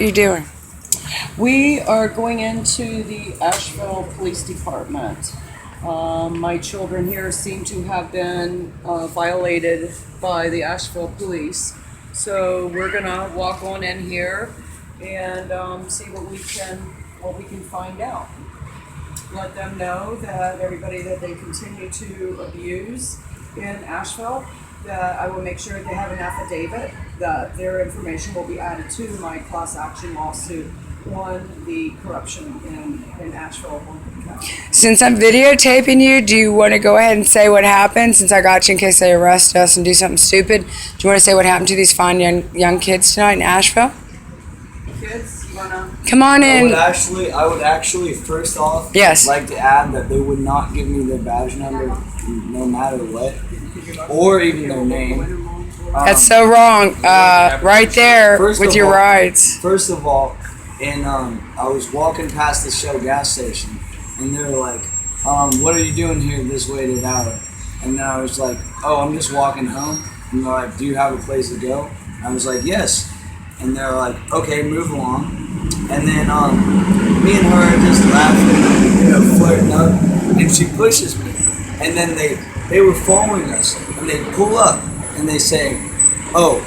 are you doing? We are going into the Asheville Police Department. My children here seem to have been violated by the Asheville Police. So we're gonna walk on in here and see what we can find out. Let them know that everybody that they continue to abuse in Asheville, that I will make sure they have an affidavit that their information will be added to my class action lawsuit on the corruption in Asheville. Since I'm videotaping you, do you want to go ahead and say what happened? Since I got you in case they arrest us and do something stupid, do you want to say what happened to these fine young kids tonight in Asheville? Kids, you wanna? Come on in. I would actually first off like to add that they would not give me their badge number no matter what, or even their name. That's so wrong. Right there with your rights. First of all, I was walking past the Shell gas station, and they were like, what are you doing here this late at hour? And then I was like, oh, I'm just walking home. And they're like, do you have a place to go? And I was like, yes. And they're like, okay, move along. And then me and her are just laughing, flirting up, and she pushes me. And then they were following us, and they pull up, and they say, oh,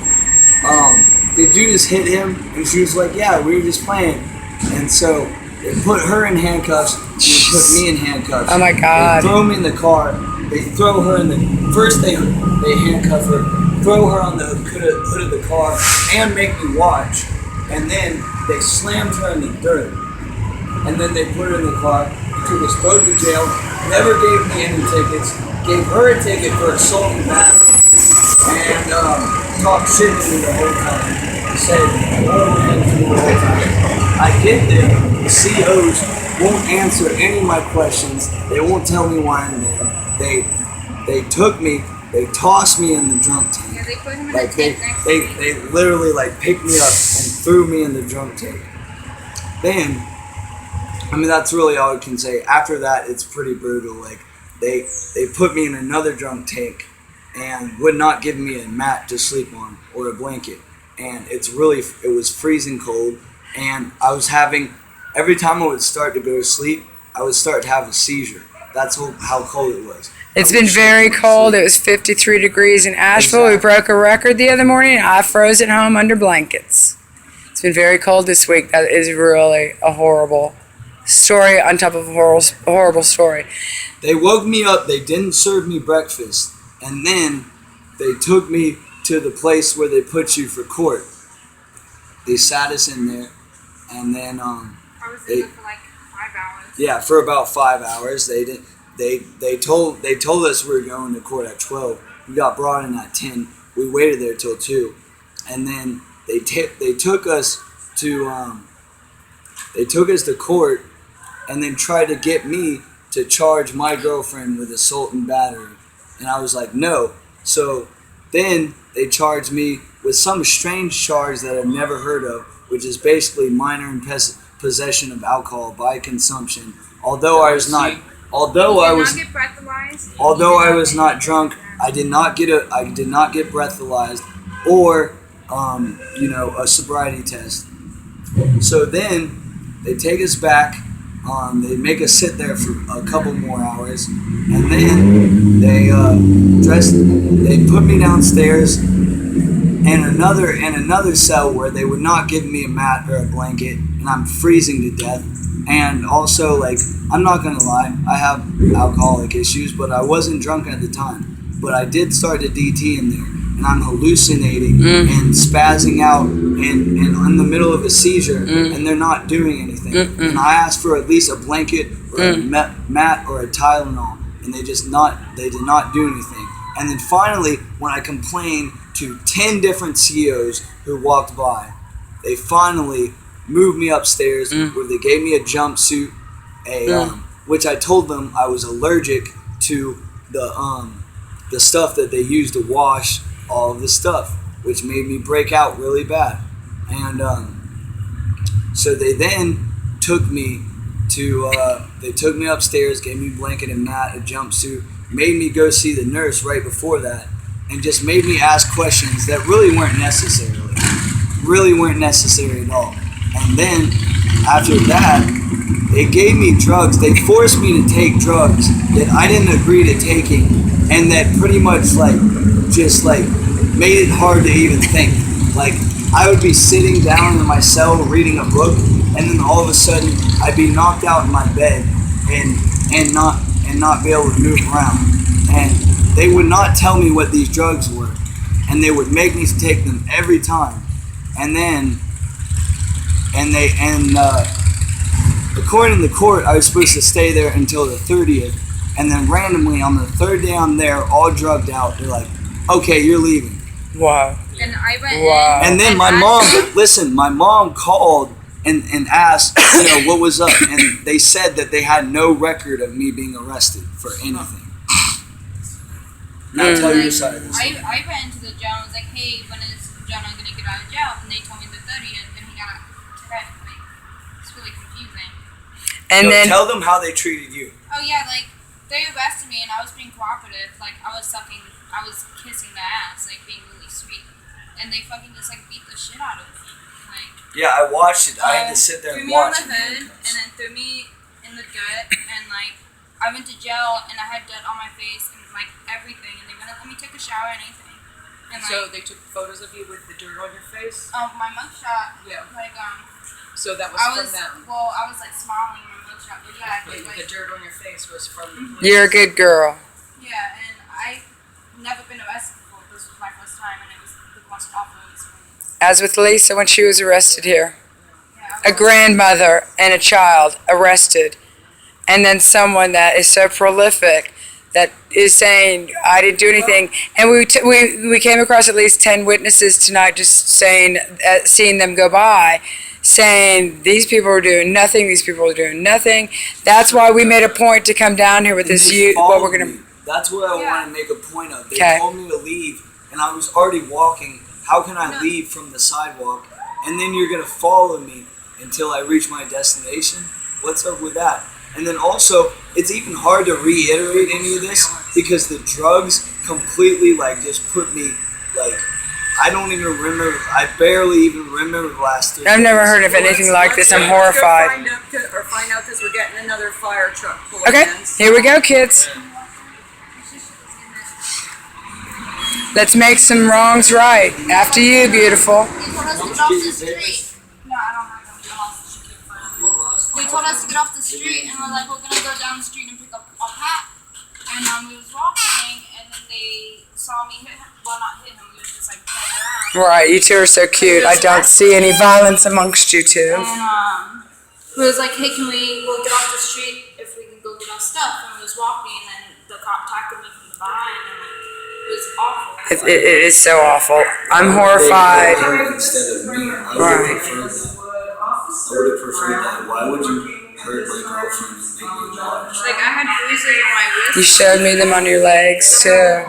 did you just hit him? And she was like, yeah, we were just playing. And so they put her in handcuffs, and they put me in handcuffs. Oh my God. They throw me in the car. They throw her in the, first they handcuff her, throw her on the hood of the car, and make me watch. And then they slammed her in the dirt. And then they put her in the car, took us both to jail, never gave me any tickets, gave her a ticket for assault and battery, and talked shit to me the whole time. Said horrible things to me the whole time. I get there, the COs won't answer any of my questions. They won't tell me why I'm there. They took me, they tossed me in the drunk tank. Yeah, they put him in Like the tank next to me. they literally like picked me up and threw me in the drunk tank. Then, I mean, that's really all I can say. After that, it's pretty brutal. Like they put me in another drunk tank and would not give me a mat to sleep on or a blanket. And it was freezing cold. And I was having, every time I would start to go to sleep, I would start to have a seizure. That's how cold it was. It's been very cold. It was 53 degrees in Asheville. We broke a record the other morning. I froze at home under blankets. It's been very cold this week. That is really a horrible story on top of a horrible story. They woke me up. They didn't serve me breakfast. And then they took me to the place where they put you for court. They sat us in there. And then I was in there for like 5 hours. yeah, for about 5 hours. They told us we were going to court at 12. We got brought in at 10. We waited there till 2. And then they took us to court and then tried to get me to charge my girlfriend with assault and battery. And I was like, no. So then they charged me with some strange charge that I've never heard of, which is basically minor in possession of alcohol by consumption. Although I was not drunk, I did not get breathalyzed or a sobriety test. So then they take us back. They make us sit there for a couple more hours, and then they put me downstairs in another cell where they would not give me a mat or a blanket, and I'm freezing to death. And also, like, I'm not gonna lie, I have alcoholic issues, but I wasn't drunk at the time. But I did start to DT in there, and I'm hallucinating and spazzing out and in the middle of a seizure, and they're not doing anything. And I asked for at least a blanket or a mat or a Tylenol, and they did not do anything. And then finally, when I complained to 10 different CEOs who walked by, they finally moved me upstairs where they gave me a jumpsuit, which I told them I was allergic to the stuff that they use to wash all of the stuff, which made me break out really bad. And so they then took me upstairs, gave me a blanket and mat, a jumpsuit, made me go see the nurse right before that, and just made me ask questions that really weren't necessary at all. And then after that, they gave me drugs. They forced me to take drugs that I didn't agree to taking, and that pretty much just made it hard to even think. Like, I would be sitting down in my cell reading a book, and then all of a sudden I'd be knocked out in my bed and not be able to move around. And they would not tell me what these drugs were, and they would make me take them every time. And then according to the court, I was supposed to stay there until the 30th, and then randomly on the third day I'm there, all drugged out, they're like, "Okay, you're leaving." Wow. And I went Wow. And then my mom called and asked, what was up, and they said that they had no record of me being arrested for anything. Now tell your side of this. I went into the jail and was like, hey, when is John going to get out of jail? And they told me the 30th, and he got out today. Like, it's really confusing. And then Tell them how they treated you. Oh yeah, like, they arrested me and I was being cooperative. Like, I was kissing the ass, like, being really sweet. And they fucking just, like, beat the shit out of me. Like, Yeah, I watched it. I had to sit there and watch it. Threw me on the hood, and then threw me in the gut, and, like, I went to jail, and I had dirt on my face, and, like, everything, and they wouldn't let me take a shower and anything. And, like, So they took photos of you with the dirt on your face? my mugshot, Yeah. like, So that was I from was, them. well, I was, like, smiling in my mugshot, but yeah, But like, the dirt on your face was from the police. you're a good girl. yeah, and I've never been arrested before. This was my first time, and it was the most awful experience. As with Lisa when she was arrested here. Yeah, A grandmother and a child arrested, and then someone that is so prolific that is saying, I didn't do anything. And we came across at least 10 witnesses tonight just saying, seeing them go by, saying these people are doing nothing, these people are doing nothing. That's why we made a point to come down here with this youth. What we're going to... That's what I want to make a point of. They Okay. told me to leave, and I was already walking. How can I leave from the sidewalk? And then you're going to follow me until I reach my destination? What's up with that? And then also, it's even hard to reiterate any of this because the drugs completely just put me I don't even remember. I barely even remember the last 3 I've never days. heard of anything like this. I'm Let's go horrified. find out because we're getting another fire truck pulling Okay, in. here we go, kids. Let's make some wrongs right. After you, beautiful. They told us to get off the street. No, I don't have them. Get off the street. They told us to get off the street, and we're like, we're gonna go down the street and pick up a hat. And we was walking, and then they saw me hit him. Well, not hit him. We was just like playing around. Right, you two are so cute. I don't see any violence amongst you two. And we was like, hey, we'll get off the street if we can go get our stuff. And we was walking, and the cop tackled me from behind, and it was awful. It is so awful. I'm horrified. Instead of me, I would Right. have preferred that. I would have preferred that. Why would you hurt my girlfriend and make me judge? Like, I had bruises on my wrist. You showed me them on your legs too.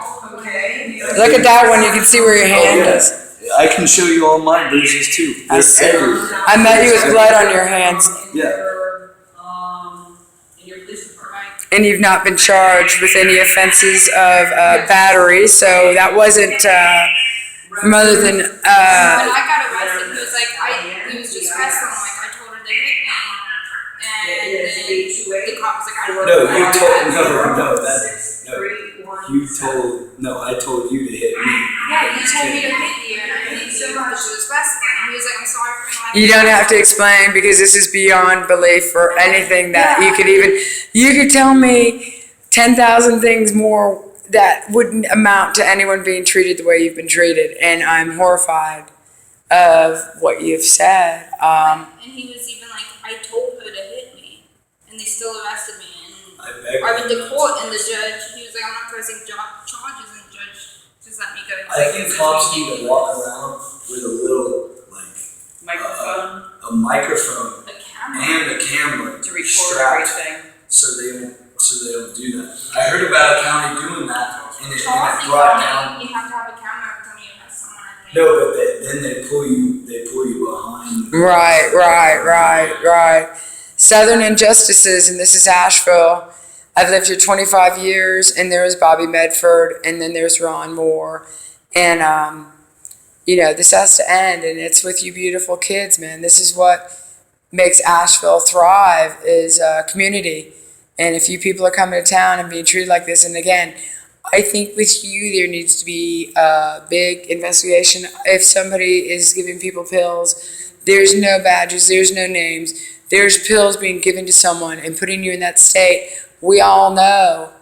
Look at that one. You can see where your hand is. I can show you all my bruises too. I see. Everywhere. I met you with blood on your hands, Yeah. and you've not been charged with any offenses of battery. So that wasn't from other than. When I got arrested, he was like, he was just wrestling. Like, I told her to hit me, and then the cop was like, I don't No, know. you told I told you to hit me. Yeah, he told me to hit you, and I hit you because she was wrestling. He was like, I'm sorry for being like. You don't have to explain because this is beyond belief for anything that you could even. You could tell me 10,000 things more that wouldn't amount to anyone being treated the way you've been treated, and I'm horrified of what you've said. And he was even like, I told her to hit me, and they still arrested me. And I went to court, and the judge, he was like, I'm not pressing charges, and the judge just let me go. I think cops need to walk around with a little Microphone a microphone A camera. and a camera to record strapped everything. so they don't do that. I heard about a county doing that, and it Charles, brought down. you have to have a camera when you arrest someone. I think. No, but then they pull you behind. Right. Southern Injustices, and this is Asheville. I've lived here 25 years, and there was Bobby Medford, and then there's Ron Moore. And this has to end, and it's with you beautiful kids, man. This is what makes Asheville thrive, is community. And if you people are coming to town and being treated like this, and again, I think with you there needs to be a big investigation. If somebody is giving people pills, there's no badges, there's no names, there's pills being given to someone and putting you in that state. We all know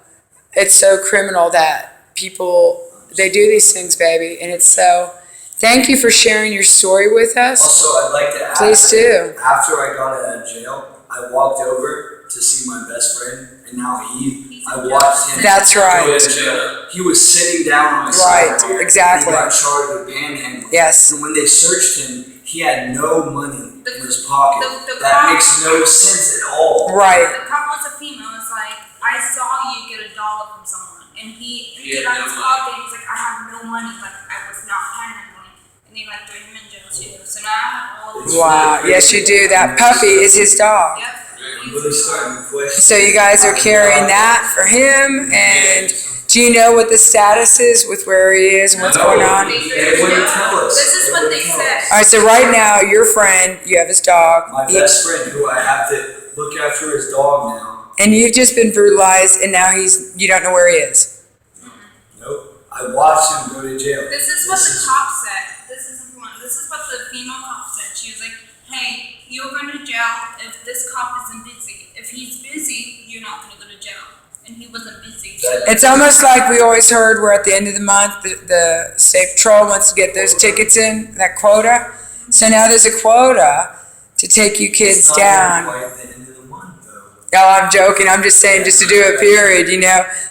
it's so criminal that people, they do these things, baby, and it's so. Thank you for sharing your story with us. Also, I'd like to add, please do. After I got out of jail, I walked over to see my best friend, and now I watched him. That's right. Go to jail. He was sitting down on my side. Right, exactly. He got charged with panhandling. Yes. And when they searched him, he had no money in his pocket. The That cop- makes no sense at all. Right. The cop was a female. It's like, I saw you get $1 from someone, and he had got no his money. pocket. He's like, I have no money. Like, I was not panhandling. And they like threw him in jail too. So now I have all this. Wow. Yes, you do. That puppy is his dog. Yep. I'm really starting to question. So you guys are carrying that for him, and do you know what the status is with where he is and what's going on? They wouldn't tell us. This is what they said. All right, so right now, your friend, you have his dog, My best friend, who I have to look after his dog now. and you've just been brutalized, and now you don't know where he is. Nope. I watched him go to jail. This is what the cop said. This is what the female cop said. She was like, hey, you're going to jail if this cop isn't busy. If he's busy, you're not going to go to jail. And he wasn't busy. So It's almost like we always heard where at the end of the month, the state patrol wants to get those tickets in, that quota. So now there's a quota to take you kids It's not down. quite the end of the month, though. No, I'm joking. I'm just saying just to do a period,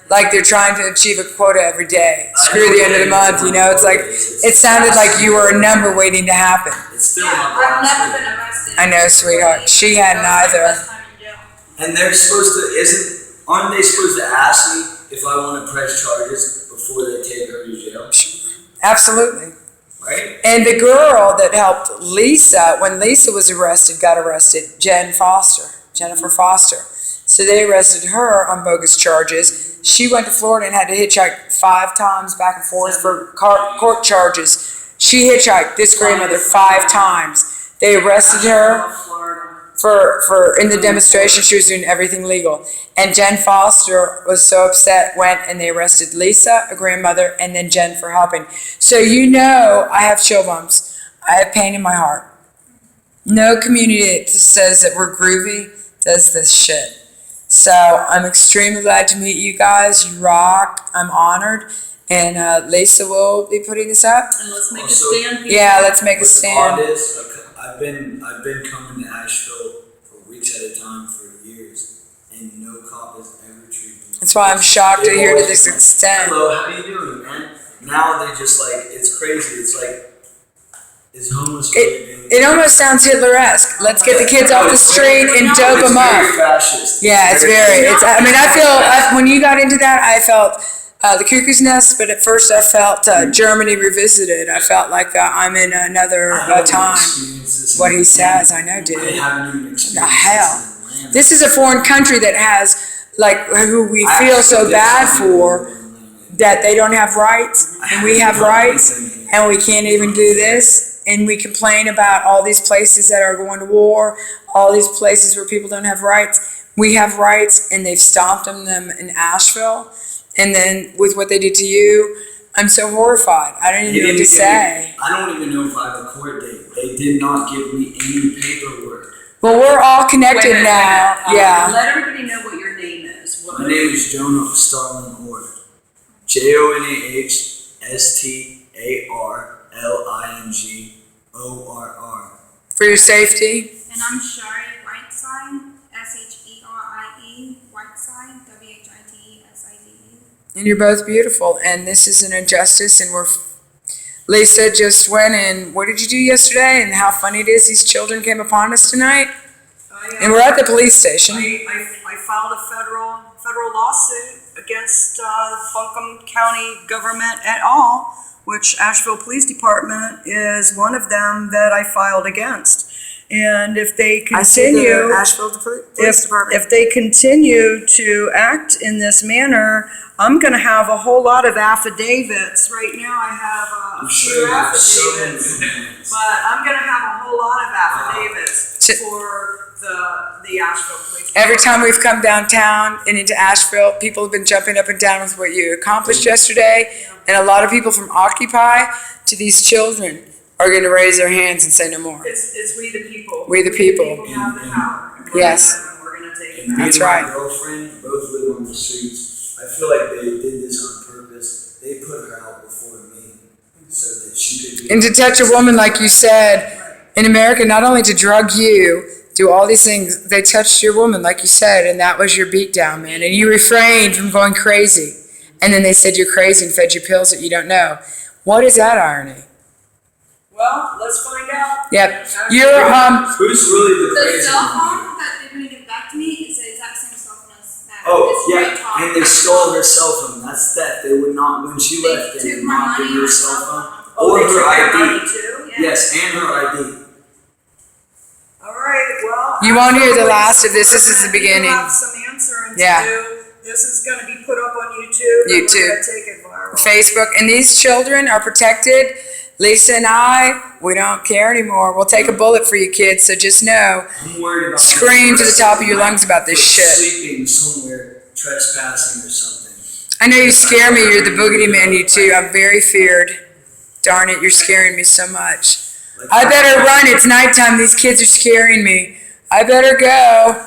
like they're trying to achieve a quota every day. Screw the end of the month, It's like, it sounded like you were a number waiting to happen. It's still yeah, not I've last never week. been arrested. I know, sweetheart. She hadn't That was my either. first time in jail. And they're supposed to, aren't they supposed to ask me if I want to press charges before they take her to jail? Absolutely. Right? And the girl that helped Lisa, when Lisa was arrested, got arrested, Jennifer Foster. So they arrested her on bogus charges. She went to Florida and had to hitchhike 5 times back and forth for court charges. She hitchhiked this grandmother 5 times. They arrested her for in the demonstration. She was doing everything legal. And Jen Foster was so upset, went and they arrested Lisa, a grandmother, and then Jen for helping. So I have chill bumps. I have pain in my heart. No community that says that we're groovy does this shit. So I'm extremely glad to meet you guys. You rock. I'm honored. And Lisa will be putting this up. And let's make Also, a stand, people. Yeah, let's make a What's stand. odd is, I've been coming to Asheville for weeks at a time for years, and no cop has ever treated me. That's why I'm shocked to They've hear to always this been like, extent. hello, how you doing, man? Now they just it's crazy. It's like, is homeless really It almost sounds Hitler-esque. Let's get the kids off the street and dope them It's very up. fascist. Yeah, it's very. When you got into that, I felt the cuckoo's nest, but at first I felt Germany revisited. I felt like I'm in another I haven't time. experienced this in What he Atlanta. says, I know, I dude. haven't even experienced The hell. this in Atlanta. This is a foreign country that has, who we feel so bad for, that they don't have rights, and we have rights, and we can't even do this. And we complain about all these places that are going to war, all these places where people don't have rights. We have rights, and they've stomped them in Asheville. And then with what they did to you, I'm so horrified. I don't even know what to say. I don't even know if I have a court date. They did not give me any paperwork. Well, we're all connected Wait a minute, now. wait a minute. Yeah. Let everybody know what your name is. My name is Jonah Starling Orr. JONAHSTARLINGORR. For your safety. And I'm Shari Whiteside, SHERIE, Whiteside, WHITESIDE. And you're both beautiful. And this is an injustice. And Lisa just went and what did you do yesterday? And how funny it is these children came upon us tonight. And we're at the police station. I filed a federal lawsuit against Buncombe County government et al., which Asheville Police Department is one of them that I filed against. And if they I see continue, the Asheville Police Department. if they continue to act in this manner, I'm gonna have a whole lot of affidavits. Right now, I have I'm a sure few you have so many affidavits, complaints. but I'm gonna have a whole lot of affidavits Ch- for the Asheville Police Every Department. time we've come downtown and into Asheville, people have been jumping up and down with what you accomplished yesterday. And a lot of people from Occupy to these children are going to raise their hands and say no more. It's we the people. We the people. We the people have the power. And we're Yes. gonna- We're gonna take it And back. me That's and my right. girlfriend both live on the streets. I feel like they did this on purpose. They put her out before me so that she could be. And to touch a woman, like you said, in America, not only to drug you, do all these things, they touched your woman, like you said, and that was your beatdown, man. And you refrained from going crazy. And then they said you're crazy and fed you pills that you don't know. What is that irony? Well, let's find out. Yep. You're, Who's really the The crazy cell one? phone that they're gonna give back to me is the exact same cell phone as that. Oh, It's yeah, Ray Talk. and they stole her cell phone. That's theft. They would not, when she They left, they took would my not give money her and my cell cell phone. phone. Oh, Or they her took your money ID. too? Yeah. Yes, and her ID. All right, well. You won't hear the actually, last of this. This is the people beginning. have some answering Yeah. to do. This is gonna be put up on YouTube. And we're YouTube. gonna take it viral. Facebook, and these children are protected. Lisa and I, we don't care anymore. We'll take a bullet for you kids, so just know. I'm worried about Scream to the top of your lungs about this shit. Sleeping somewhere, trespassing or something. I know you scare me. You're the boogeyman, you two. I'm very feared. Darn it, you're scaring me so much. I better run. It's nighttime. These kids are scaring me. I better go.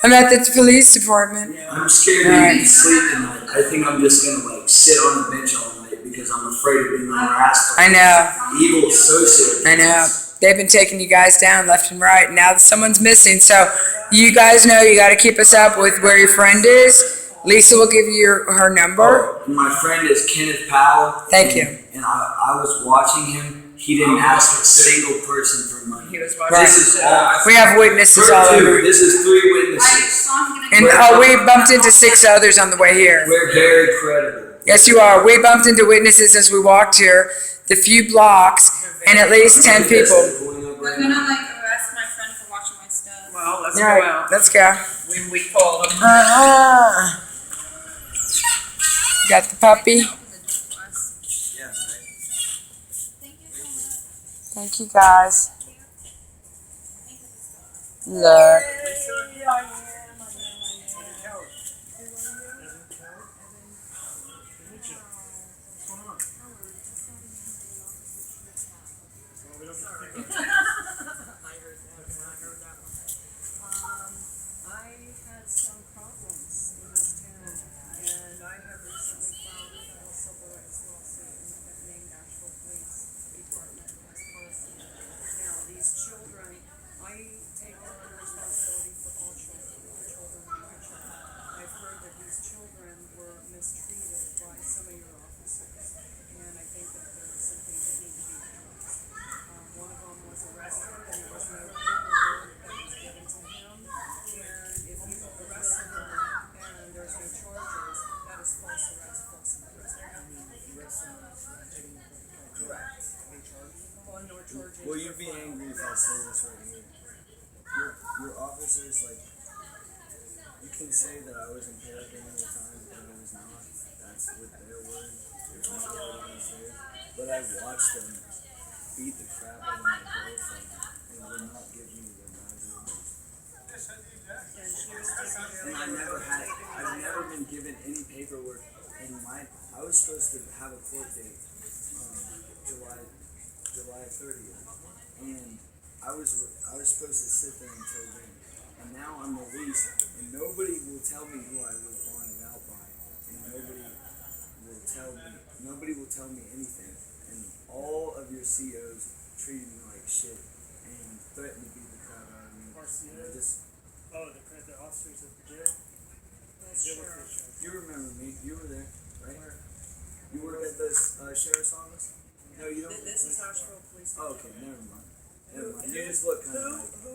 I'm at the police department. I'm scared to even sleep at night. I think I'm just gonna like sit on a bench all night because I'm afraid of being harassed. I know. Evil associates. I know. They've been taking you guys down left and right. Now someone's missing. So you guys know you got to keep us up with where your friend is. Lisa will give you her number. Oh, my friend is Kenneth Powell. Thank you. And I was watching him. He didn't ask a single person for money. He was watching. This is all. We have witnesses all For two, over. this is 3 I witnesses. saw him gonna And we bumped into 6 others on the way here. We're very credible. Yes, you are. We bumped into witnesses as we walked here, the few blocks, and at least 10 people. They're gonna like arrest my friend for watching my stuff. Well, let's All go right, out. let's go. We called him. Got the puppy. Yeah, right. Thank you so much. Thank you, guys. Look. I had some problems in this town, and I have recently filed a civil rights lawsuit named Asheville Police Department as policy. Now, these children, I take on responsibility for all children. All children are my children. I've heard that these children were mistreated by some of your officers, and I think that there are some things that need to be addressed. One of them was arrested, and there was no paperwork that was given to him. And if you arrested him and there's no charges, that is false arrest, false imprisonment. Correct. On no charges. Will you be angry if I say this right here? Your officers, like, you can say that I was impaired during the time, but I was not. That's with their word. There's no evidence there. But I watched them beat the crap out of my girlfriend and would not give me their magazine. And I've never been given any paperwork. And I was supposed to have a court date, July 30th, and I was supposed to sit there until then. And now I'm released, and nobody will tell me who I was bonded out by, and nobody will tell me anything. And all of your COs treated me like shit and threatened to beat the crap out of me. The officers at the jail? You remember me? You were there, right? You worked at the sheriff's office? No, you don't. This is Asheville Police. Oh, okay, never mind. You just look kind of like Who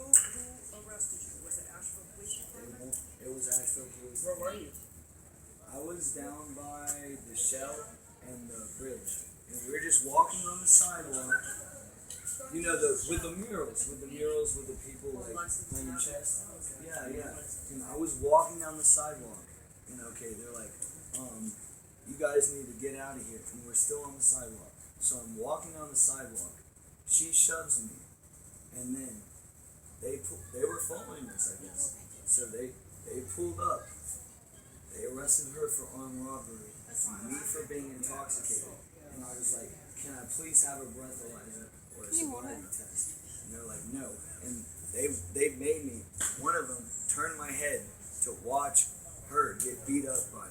arrested you? Was it Asheville Police Department? it was Asheville Police. Where were you? I was down by the Shell and the bridge, and we were just walking on the sidewalk, You know with the murals, with the people like playing chess. Yeah, yeah. And I was walking down the sidewalk, and okay, they're like, you guys need to get out of here, and we're still on the sidewalk. So I'm walking on the sidewalk. She shoves me, and then they were following us, I guess. So they pulled up. They arrested her for armed robbery, and me for being intoxicated. And I was like, can I please have a breathalyzer or a sobriety test? And they're like, no. And they made me, one of them, turn my head to watch her get beat up by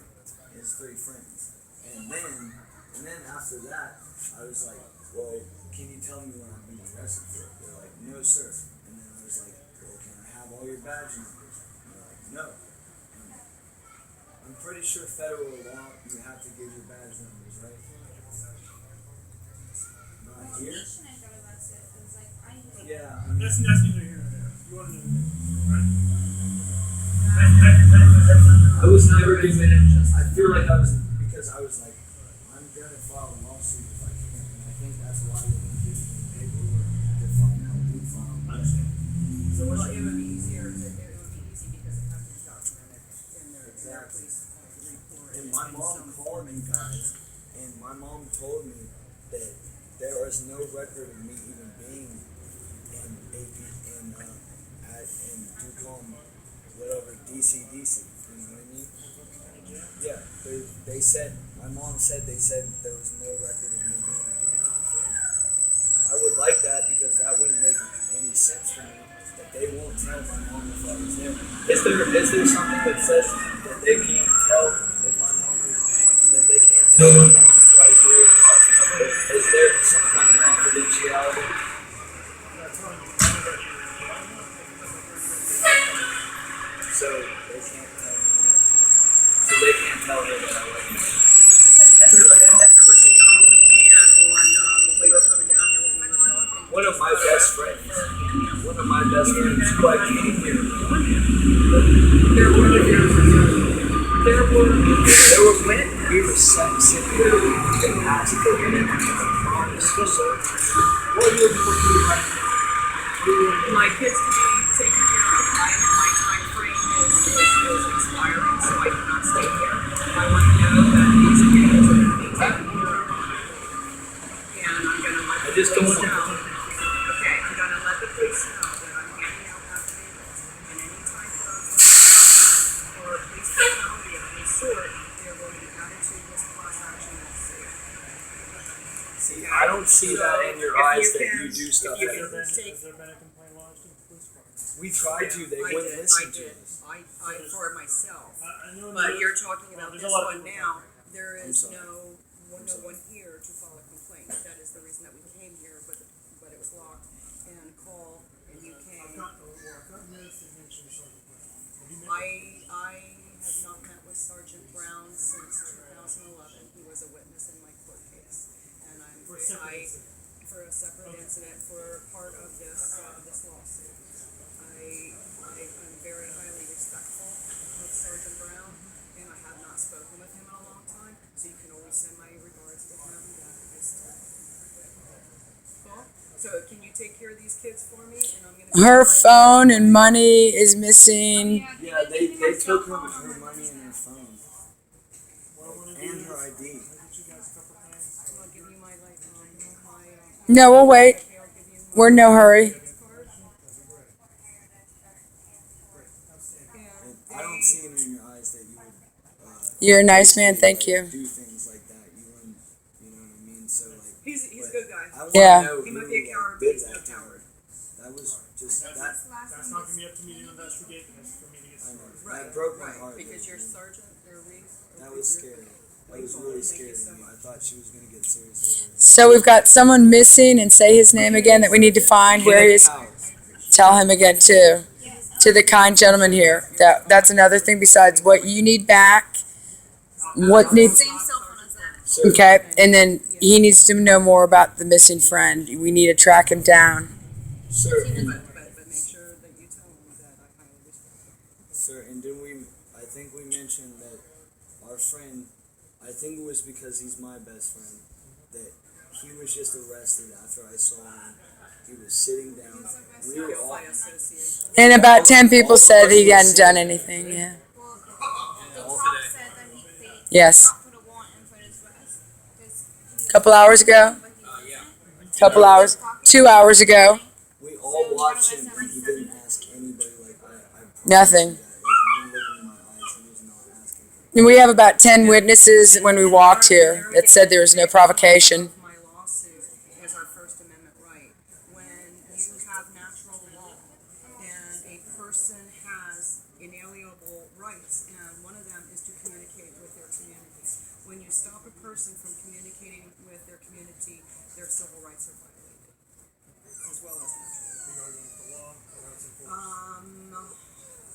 his 3 friends. And then after that, I was like, well, can you tell me when I'm being arrested for it? They're like, no, sir. And then I was like, well, can I have all your badge numbers? And they're like, no. I'm pretty sure federal law, you have to give your badge numbers, right? Not here? Yeah. That's neither here nor there. You want to know, right? I was never given it. I feel like I was, because I was like, I'm going to file a lawsuit if I can. And I think that's why they didn't give me paperwork to find out who filed. I understand. So Well, what's it would be easier. It would be easy because it has to be documented in their Exactly. police report. And my mom called me, guys, and my mom told me that there was no record of me even being in AP in Ducombe, whatever, DC. You know what I mean? Yeah, they said, my mom said they said there was no record of me being there. I would like that because that wouldn't make any sense to me that they won't tell my mom if I was there. Is there something that says that they can't tell if my mom is, that they can't tell my mom if I was there? Is there some kind of confidentiality? So they can't tell me. So they can't tell her that I wasn't there. And then there was a young man when we were coming down here when we were talking. One of my best friends who I came here with. We were sitting there and asked for it. My kids to be taken care of. My time frame is expiring, so I cannot stay here. I want to know that these kids are going to be taken care of. And I'm going to let the just don't police want know. Okay, I'm going to let the police know that I'm handing out affidavits. And any type of or police brutality of any sort, they're going to be added to this class action lawsuit. See, I don't see that in your eyes that you do stuff if like you that. can has there been a complaint lodged in the police department? We tried to, they wouldn't listen to us. I for myself. I know But that- you're talking about there's this a lot of one people now. There I'm is sorry. no one here to file a complaint. That is the reason that we came here, but it was locked and call and you I've came. gotten minutes that mention Sergeant Brown. Have you met I have not met with Sergeant Brown since 2011. He was a witness in my court case, and for a separate incident? for a separate incident for part of this lawsuit. I'm very highly respectful of Sergeant Brown, and I have not spoken with him in a long time, so you can always send my regards to him. That is cool. So can you take care of these kids for me? And I'm gonna Her phone and money is missing. Yeah, they took her money and her phone. What I want to do And is, her ID. I'll get you guys a couple things. I'll give you my No, we'll wait. okay, I'll give you my We're in no hurry. card. I don't see it in your eyes that you would. You're a nice man, thank you. Do things like that. You wouldn't. You know what I mean? So like. He's a good guy. I want Yeah. to know He who might be a coward, but did he's no that to her. coward. That was just that. That's not going to be up to me to investigate. That's for me to get I know. started. That broke my heart. Because you're sergeant or Reese. That was scary. That was really scary to me. I thought she was gonna get seriously hurt. So we've got someone missing, and say his name again that we need to find where he is. Tell him again too. To the kind gentleman here. That's another thing besides what you need back. What needs Same cell phone as that. So, okay, and then he needs to know more about the missing friend. We need to track him down. sir, But make sure that you tell him that I highly respect him. sir, and then I think we mentioned that our friend, I think it was because he's my best friend, that he was just arrested after I saw him He was sitting down. We were all. And about 10 people said he hadn't done anything. Yeah. Well, the cop said that they Yes. put a warrant in for his arrest. 'Cause Couple hours ago. Couple hours. 2 hours ago. We all watched him, and he didn't ask anybody. Like I Nothing. Like he didn't look in my eyes. He was not asking. And we have about 10 witnesses when we walked here that said there was no provocation. My lawsuit is our First Amendment right. When you have natural law and a person has inalienable rights, and one of them is to communicate with their community. When you stop a person from communicating with their community, their civil rights are violated, as well as natural law.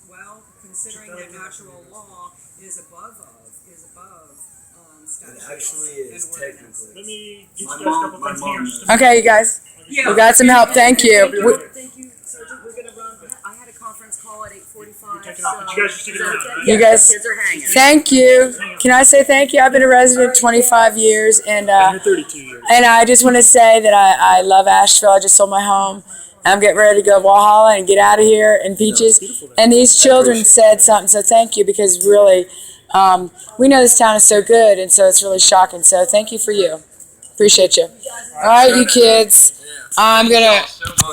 Well, considering that natural law is above It statutes actually is and Let technically. me get you My guys a couple mom things here. knows. Okay, you guys. Yeah. We got some help. Thank you. Thank you, Sergeant. We're gonna run. I had a conference call at 8:45. Taking off, but you guys are sticking around, right? You guys. Kids are hanging. Thank you. Can I say thank you? I've been a resident 25 years, and You're 32 years. I just want to say that I love Asheville. I just sold my home. I'm getting ready to go to Walhalla and get out of here and Peaches. And these children said something, so thank you, because really, we know this town is so good, and so it's really shocking. So thank you for you. Appreciate you. All right, you kids. I'm going to...